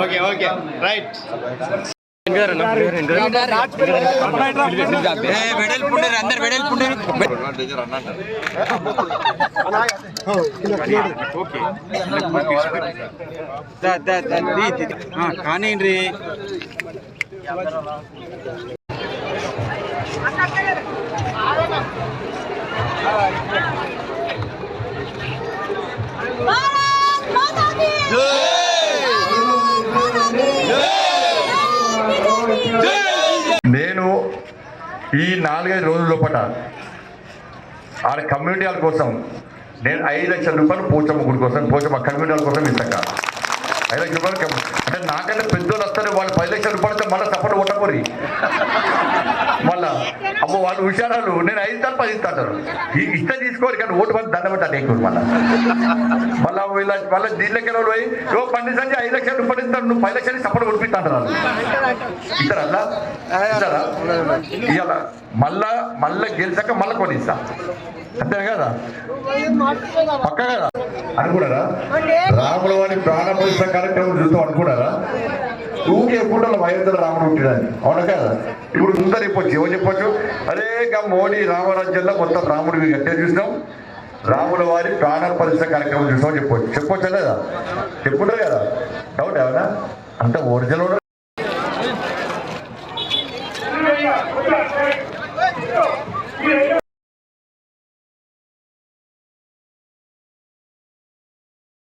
okay okay right కానీ నేను ఈ 4-5 రోజుల లోపల ఆడ కమ్యూనిటీ హాల్ కోసం నేను 5 లక్షల రూపాయలు పోచమ్మ గుడి కోసం పోచమ్మ కమ్యూనిటీ హాల్ కోసం ఇస్తాక 5 లక్షల రూపాయలు అంటే నాకంటే పెద్దోళ్ళు వస్తారు వాళ్ళు 10 లక్షల రూపాయలతో మళ్ళీ సపోర్ట్ కొట్టకూరి మళ్ళా అమ్మో వాళ్ళు హుషారాలు నేను 5 ఇస్తాను 10 ఇస్తాను ఇష్టం తీసుకోరు కానీ ఓటు మంది దండ పెట్టాను ఎక్కువ మళ్ళీ వీళ్ళ దీనిలోకి పోయి పండి సంజయ్ 5 లక్షల రూపాయలు ఇస్తాను నువ్వు 10 లక్షలు సపోర్ట్ కొనిపిస్తాను ఇస్తారా ఇస్తారా ఇవాళ మళ్ళా గెలిచాక మళ్ళీ కొని ఇస్తా అంతేనా కదా పక్క కదా అనుకున్నారా రాముల వారి ప్రాణ ప్రతిష్ఠ కార్యక్రమం చూస్తాం అనుకున్నారా ఊకే ఎప్పుడు వైద్యులు రాముడు ఉంటాడని అవునా కదా ఇప్పుడు ముందర చెప్పొచ్చు ఏమని చెప్పొచ్చు అరే మోడీ రామరాజ్యంలో మొత్తం రాముడు గట్టిగా చూసినాం రాముల వారి ప్రాణ ప్రతిష్ఠ కార్యక్రమం చూస్తామని చెప్పొచ్చా లేదా చెప్పుకుంటారు కదా డౌట్ ఏమన్నా అంత ఒరిజినల్